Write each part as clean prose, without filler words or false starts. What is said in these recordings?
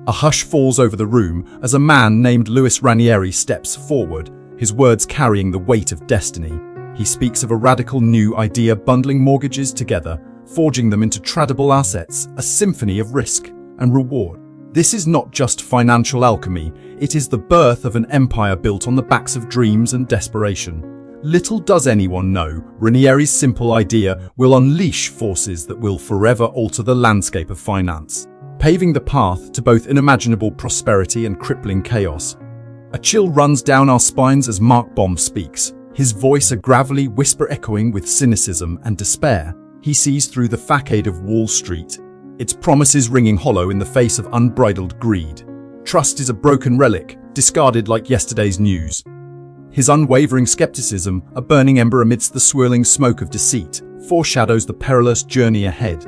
A hush falls over the room as a man named Louis Ranieri steps forward, his words carrying the weight of destiny. He speaks of a radical new idea bundling mortgages together, forging them into tradable assets, a symphony of risk and reward. This is not just financial alchemy, it is the birth of an empire built on the backs of dreams and desperation. Little does anyone know, Ranieri's simple idea will unleash forces that will forever alter the landscape of finance, paving the path to both unimaginable prosperity and crippling chaos. A chill runs down our spines as Mark Baum speaks, his voice a gravelly whisper echoing with cynicism and despair. He sees through the facade of Wall Street, its promises ringing hollow in the face of unbridled greed. Trust is a broken relic, discarded like yesterday's news. His unwavering skepticism, a burning ember amidst the swirling smoke of deceit, foreshadows the perilous journey ahead.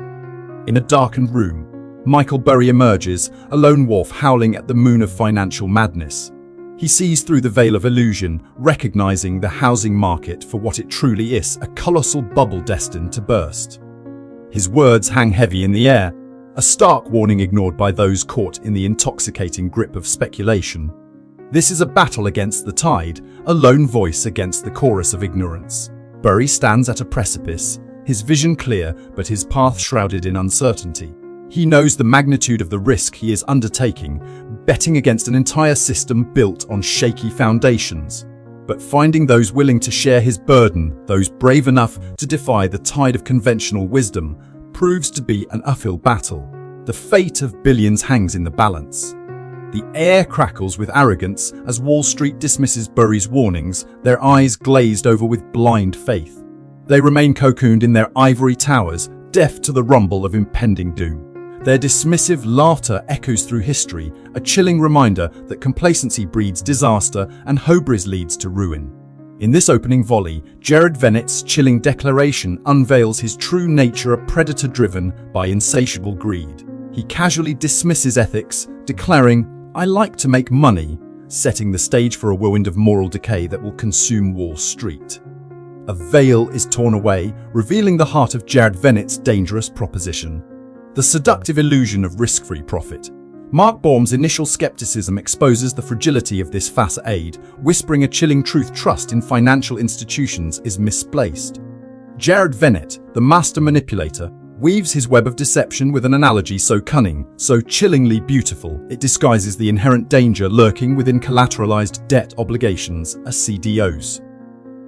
In a darkened room, Michael Burry emerges, a lone wolf howling at the moon of financial madness. He sees through the veil of illusion, recognizing the housing market for what it truly is, a colossal bubble destined to burst. His words hang heavy in the air, a stark warning ignored by those caught in the intoxicating grip of speculation. This is a battle against the tide, a lone voice against the chorus of ignorance. Burry stands at a precipice, his vision clear but his path shrouded in uncertainty. He knows the magnitude of the risk he is undertaking, betting against an entire system built on shaky foundations. But finding those willing to share his burden, those brave enough to defy the tide of conventional wisdom, proves to be an uphill battle. The fate of billions hangs in the balance. The air crackles with arrogance as Wall Street dismisses Burry's warnings, their eyes glazed over with blind faith. They remain cocooned in their ivory towers, deaf to the rumble of impending doom. Their dismissive laughter echoes through history, a chilling reminder that complacency breeds disaster and hubris leads to ruin. In this opening volley, Jared Vennett's chilling declaration unveils his true nature, a predator driven by insatiable greed. He casually dismisses ethics, declaring, "I like to make money," setting the stage for a whirlwind of moral decay that will consume Wall Street. A veil is torn away, revealing the heart of Jared Vennett's dangerous proposition. The seductive illusion of risk-free profit. Mark Baum's initial skepticism exposes the fragility of this facade, whispering a chilling truth: trust in financial institutions is misplaced. Jared Vennett, the master manipulator, weaves his web of deception with an analogy so cunning, so chillingly beautiful, it disguises the inherent danger lurking within collateralized debt obligations, as CDOs.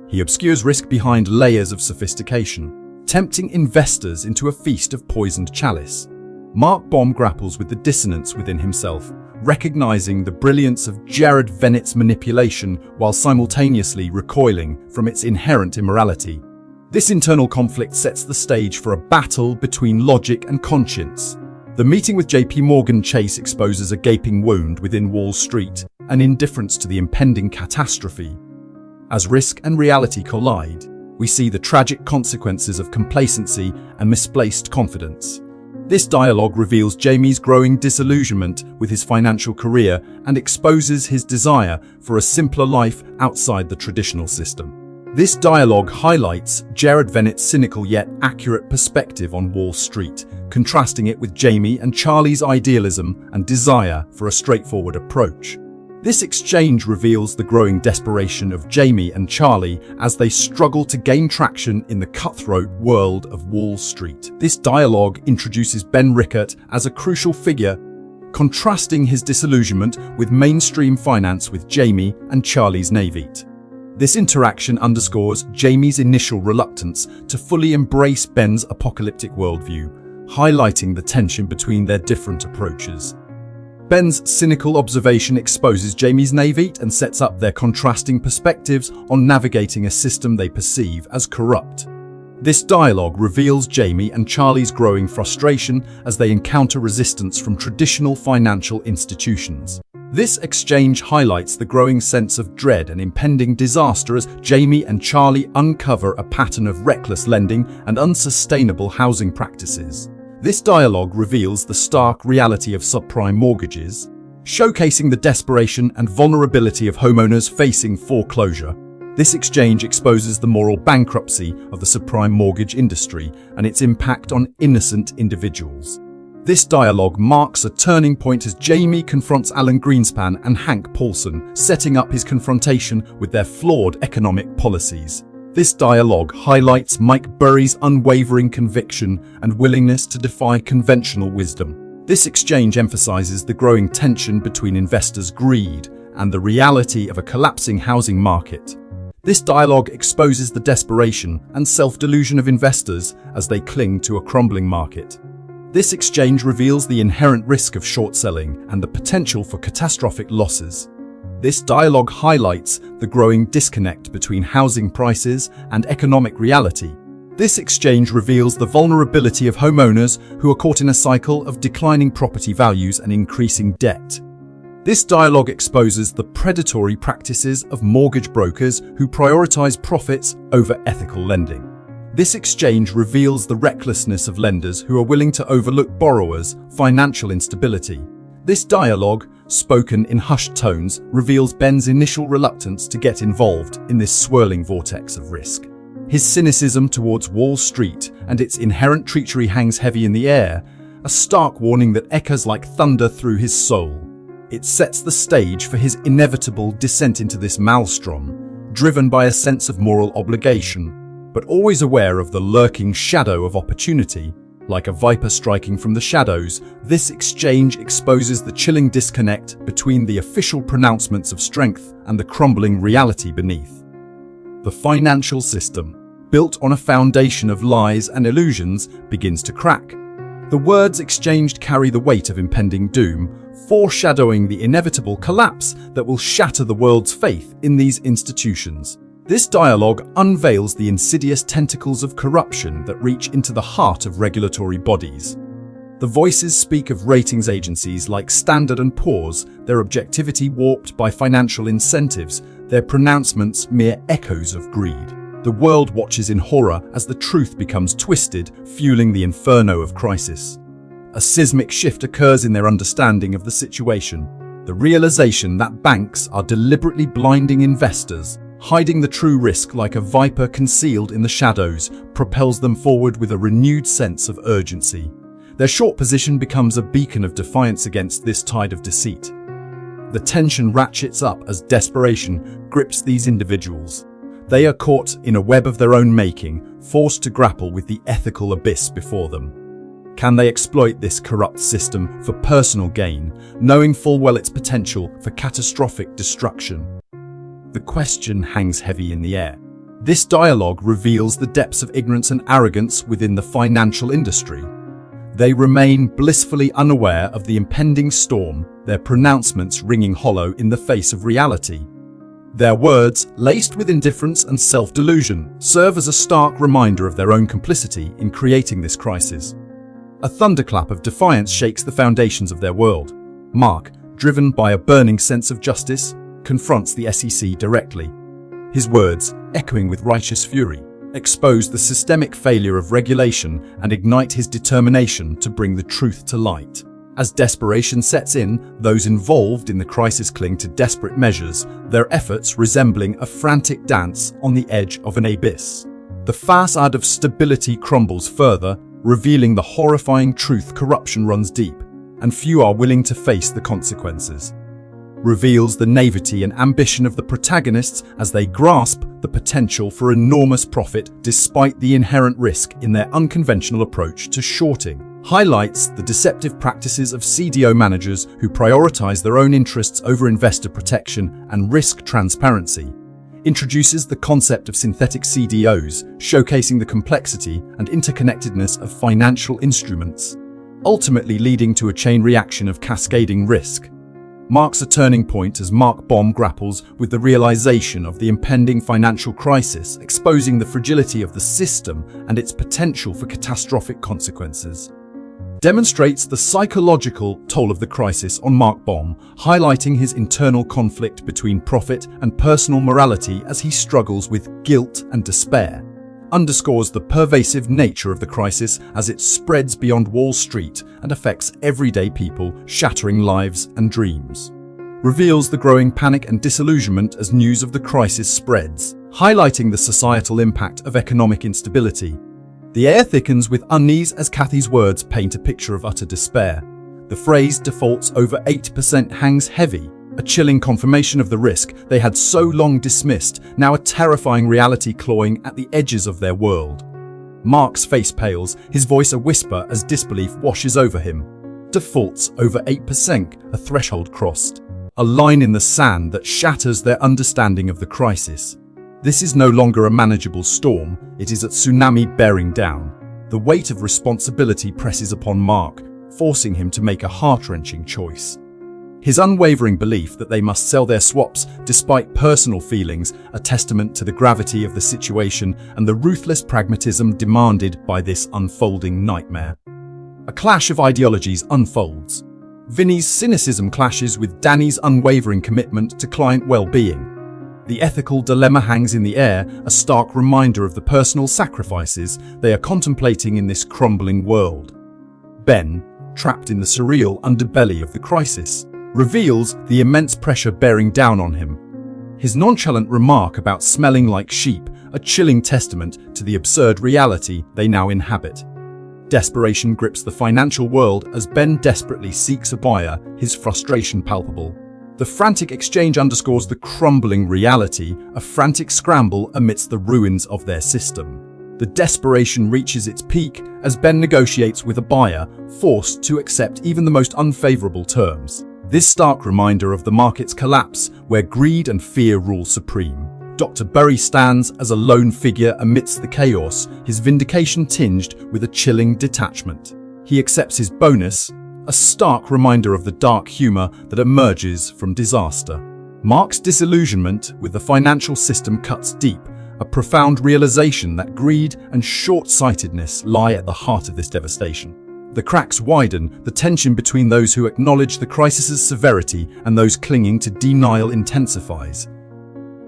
He obscures risk behind layers of sophistication, tempting investors into a feast of poisoned chalice. Mark Baum grapples with the dissonance within himself, recognizing the brilliance of Jared Vennett's manipulation while simultaneously recoiling from its inherent immorality. This internal conflict sets the stage for a battle between logic and conscience. The meeting with JP Morgan Chase exposes a gaping wound within Wall Street, an indifference to the impending catastrophe. As risk and reality collide, we see the tragic consequences of complacency and misplaced confidence. This dialogue reveals Jamie's growing disillusionment with his financial career and exposes his desire for a simpler life outside the traditional system. This dialogue highlights Jared Vennett's cynical yet accurate perspective on Wall Street, contrasting it with Jamie and Charlie's idealism and desire for a straightforward approach. This exchange reveals the growing desperation of Jamie and Charlie as they struggle to gain traction in the cutthroat world of Wall Street. This dialogue introduces Ben Rickert as a crucial figure, contrasting his disillusionment with mainstream finance with Jamie and Charlie's naivete. This interaction underscores Jamie's initial reluctance to fully embrace Ben's apocalyptic worldview, highlighting the tension between their different approaches. Ben's cynical observation exposes Jamie's naivete and sets up their contrasting perspectives on navigating a system they perceive as corrupt. This dialogue reveals Jamie and Charlie's growing frustration as they encounter resistance from traditional financial institutions. This exchange highlights the growing sense of dread and impending disaster as Jamie and Charlie uncover a pattern of reckless lending and unsustainable housing practices. This dialogue reveals the stark reality of subprime mortgages, showcasing the desperation and vulnerability of homeowners facing foreclosure. This exchange exposes the moral bankruptcy of the subprime mortgage industry and its impact on innocent individuals. This dialogue marks a turning point as Jamie confronts Alan Greenspan and Hank Paulson, setting up his confrontation with their flawed economic policies. This dialogue highlights Mike Burry's unwavering conviction and willingness to defy conventional wisdom. This exchange emphasizes the growing tension between investors' greed and the reality of a collapsing housing market. This dialogue exposes the desperation and self-delusion of investors as they cling to a crumbling market. This exchange reveals the inherent risk of short selling and the potential for catastrophic losses. This dialogue highlights the growing disconnect between housing prices and economic reality. This exchange reveals the vulnerability of homeowners who are caught in a cycle of declining property values and increasing debt. This dialogue exposes the predatory practices of mortgage brokers who prioritize profits over ethical lending. This exchange reveals the recklessness of lenders who are willing to overlook borrowers' financial instability. This dialogue, spoken in hushed tones, reveals Ben's initial reluctance to get involved in this swirling vortex of risk. His cynicism towards Wall Street and its inherent treachery hangs heavy in the air, a stark warning that echoes like thunder through his soul. It sets the stage for his inevitable descent into this maelstrom, driven by a sense of moral obligation, but always aware of the lurking shadow of opportunity. Like a viper striking from the shadows, this exchange exposes the chilling disconnect between the official pronouncements of strength and the crumbling reality beneath. The financial system, built on a foundation of lies and illusions, begins to crack. The words exchanged carry the weight of impending doom, foreshadowing the inevitable collapse that will shatter the world's faith in these institutions. This dialogue unveils the insidious tentacles of corruption that reach into the heart of regulatory bodies. The voices speak of ratings agencies like Standard & Poor's, their objectivity warped by financial incentives, their pronouncements mere echoes of greed. The world watches in horror as the truth becomes twisted, fueling the inferno of crisis. A seismic shift occurs in their understanding of the situation. The realization that banks are deliberately blinding investors, hiding the true risk like a viper concealed in the shadows, propels them forward with a renewed sense of urgency. Their short position becomes a beacon of defiance against this tide of deceit. The tension ratchets up as desperation grips these individuals. They are caught in a web of their own making, forced to grapple with the ethical abyss before them. Can they exploit this corrupt system for personal gain, knowing full well its potential for catastrophic destruction? The question hangs heavy in the air. This dialogue reveals the depths of ignorance and arrogance within the financial industry. They remain blissfully unaware of the impending storm, their pronouncements ringing hollow in the face of reality. Their words, laced with indifference and self-delusion, serve as a stark reminder of their own complicity in creating this crisis. A thunderclap of defiance shakes the foundations of their world. Mark, driven by a burning sense of justice, confronts the SEC directly. His words, echoing with righteous fury, expose the systemic failure of regulation and ignite his determination to bring the truth to light. As desperation sets in, those involved in the crisis cling to desperate measures, their efforts resembling a frantic dance on the edge of an abyss. The facade of stability crumbles further, revealing the horrifying truth: corruption runs deep, and few are willing to face the consequences. Reveals the naivety and ambition of the protagonists as they grasp the potential for enormous profit despite the inherent risk in their unconventional approach to shorting. Highlights the deceptive practices of CDO managers who prioritize their own interests over investor protection and risk transparency. Introduces the concept of synthetic CDOs, showcasing the complexity and interconnectedness of financial instruments, ultimately leading to a chain reaction of cascading risk. Marks a turning point as Mark Baum grapples with the realization of the impending financial crisis, exposing the fragility of the system and its potential for catastrophic consequences. Demonstrates the psychological toll of the crisis on Mark Baum, highlighting his internal conflict between profit and personal morality as he struggles with guilt and despair. Underscores the pervasive nature of the crisis as it spreads beyond Wall Street and affects everyday people, shattering lives and dreams. Reveals the growing panic and disillusionment as news of the crisis spreads, highlighting the societal impact of economic instability. The air thickens with unease as Kathy's words paint a picture of utter despair. The phrase "defaults over 8% hangs heavy, a chilling confirmation of the risk they had so long dismissed, now a terrifying reality clawing at the edges of their world. Mark's face pales, his voice a whisper as disbelief washes over him. Defaults over 8%, a threshold crossed. A line in the sand that shatters their understanding of the crisis. This is no longer a manageable storm, it is a tsunami bearing down. The weight of responsibility presses upon Mark, forcing him to make a heart-wrenching choice. His unwavering belief that they must sell their swaps despite personal feelings, a testament to the gravity of the situation and the ruthless pragmatism demanded by this unfolding nightmare. A clash of ideologies unfolds. Vinny's cynicism clashes with Danny's unwavering commitment to client well-being. The ethical dilemma hangs in the air, a stark reminder of the personal sacrifices they are contemplating in this crumbling world. Ben, trapped in the surreal underbelly of the crisis, reveals the immense pressure bearing down on him. His nonchalant remark about smelling like sheep, a chilling testament to the absurd reality they now inhabit. Desperation grips the financial world as Ben desperately seeks a buyer, his frustration palpable. The frantic exchange underscores the crumbling reality, a frantic scramble amidst the ruins of their system. The desperation reaches its peak as Ben negotiates with a buyer, forced to accept even the most unfavorable terms. This stark reminder of the market's collapse, where greed and fear rule supreme. Dr. Burry stands as a lone figure amidst the chaos, his vindication tinged with a chilling detachment. He accepts his bonus, a stark reminder of the dark humor that emerges from disaster. Mark's disillusionment with the financial system cuts deep, a profound realization that greed and short-sightedness lie at the heart of this devastation. The cracks widen, the tension between those who acknowledge the crisis's severity and those clinging to denial intensifies.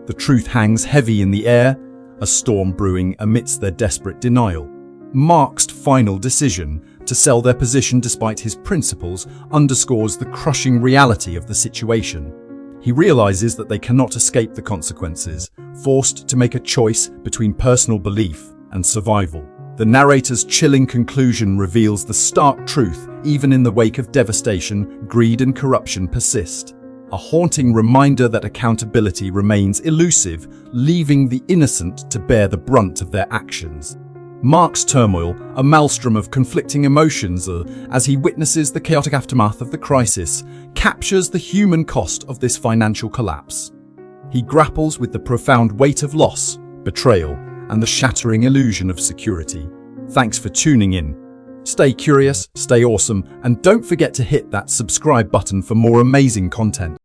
The truth hangs heavy in the air, a storm brewing amidst their desperate denial. Mark's final decision to sell their position despite his principles underscores the crushing reality of the situation. He realizes that they cannot escape the consequences, forced to make a choice between personal belief and survival. The narrator's chilling conclusion reveals the stark truth: even in the wake of devastation, greed and corruption persist. A haunting reminder that accountability remains elusive, leaving the innocent to bear the brunt of their actions. Mark's turmoil, a maelstrom of conflicting emotions as he witnesses the chaotic aftermath of the crisis, captures the human cost of this financial collapse. He grapples with the profound weight of loss, betrayal, and the shattering illusion of security. Thanks for tuning in. Stay curious, stay awesome, and don't forget to hit that subscribe button for more amazing content.